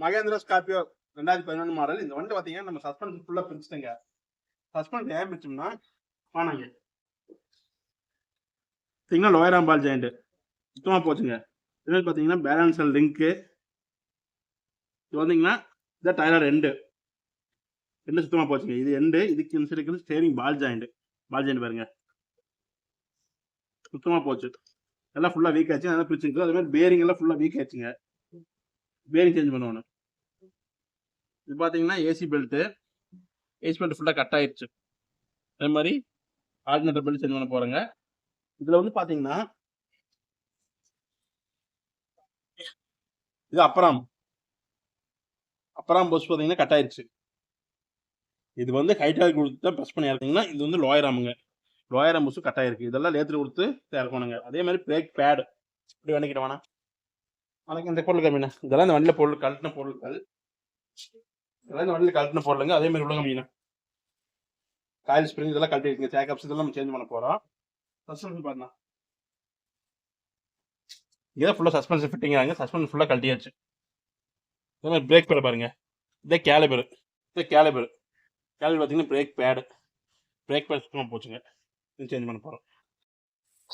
Mahindra Scorpio 2011 model. இந்த வண்டி பார்த்தீங்கன்னா நம்ம சஸ்பென்ஷன் ஃபுல்லாக பிரிச்சுட்டேங்க. சஸ்பென்ஷன் ஏன் பிரிச்சோம்னா வானாங்க பார்த்தீங்கன்னா லோயர் ஆம்பால் ஜாயிண்ட் சுத்தமாக போச்சுங்க. இது பார்த்தீங்கன்னா பேலன்சல் லிங்க்கு இது வந்தீங்கன்னா இதான் டயர் ரெண்டு சுத்தமாக போச்சுங்க. இது எண்டு இதுக்கு இருக்கிறது ஸ்டேரிங் பால் ஜாயிண்ட் பாருங்க சுத்தமாக போச்சு. எல்லாம் ஃபுல்லாக வீக் ஆச்சு. அதெல்லாம் பிரிச்சுருக்கு. அதே மாதிரி பேரிங் எல்லாம் ஃபுல்லாக வீக் ஆச்சுங்க. பேரிங் சேஞ்ச் பண்ணுவோம். இது பார்த்தீங்கன்னா ஏசி பெல்ட்டு ஃபுல்லாக கட் ஆயிடுச்சு. அதே மாதிரி ஆல்டர்னேட்டர் பெல்ட் சேஞ்ச் பண்ண போகிறேங்க. இதில் வந்து பார்த்தீங்கன்னா இது அப்பராம் பஸ் பார்த்தீங்கன்னா கட் ஆயிடுச்சு. இது வந்து ஹைட்ராலிக் கொடுத்து தான் ப்ரெஸ் பண்ணி இறக்குங்கன்னா இது வந்து லோயர் ஆம் பஸ்ஸும் கட் ஆயிருக்கு. இதெல்லாம் லேத்துல கொடுத்து இறக்கணுங்க. அதே மாதிரி பிரேக் பேடு இப்படி வண்டிக்கிட்ட வேணா வணக்கம். இந்த பொருள் கம்மிண்ணா இதெல்லாம் இந்த வண்டியில் கழட்டின பொருட்கள். இதெல்லாம் இந்த வண்டியில் கழட்டின பொருளுங்க. அதே மாதிரி உள்ளங்க மீனா காயில் ஸ்ப்ரிங் இதெல்லாம் கழட்டி இருக்குங்க. சேக்கப்ஸ் இதெல்லாம் நம்ம சேஞ்ச் பண்ண போகிறோம். சஸ்பென்ஷன் பாருங்க. இதான் ஃபுல்லாக சஸ்பென்ஷன் ஃபிட்டிங் ஆகுங்க. சஸ்பென்ஷன் ஃபுல்லாக கழட்டியாச்சு. அதே மாதிரி பிரேக் பேடு பாருங்க. இதே கேலிபர் பார்த்தீங்கன்னா பிரேக் பேடு சுத்தமாக போச்சுங்க. இது சேஞ்ச் பண்ண போகிறோம்.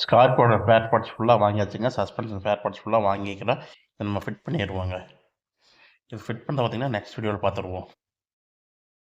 ஸ்கார்பியோட ஸ்பேர் பார்ட்ஸ் ஃபுல்லாக வாங்கியாச்சுங்க. சஸ்பென்ஷன் ஸ்பேர் பார்ட்ஸ் ஃபுல்லாக வாங்கிக்கிறோம். இதை நம்ம ஃபிட் பண்ணிடுவோங்க. இது ஃபிட் பண்ண பார்த்தீங்கன்னா நெக்ஸ்ட் வீடியோவில் பார்த்துருவோம்.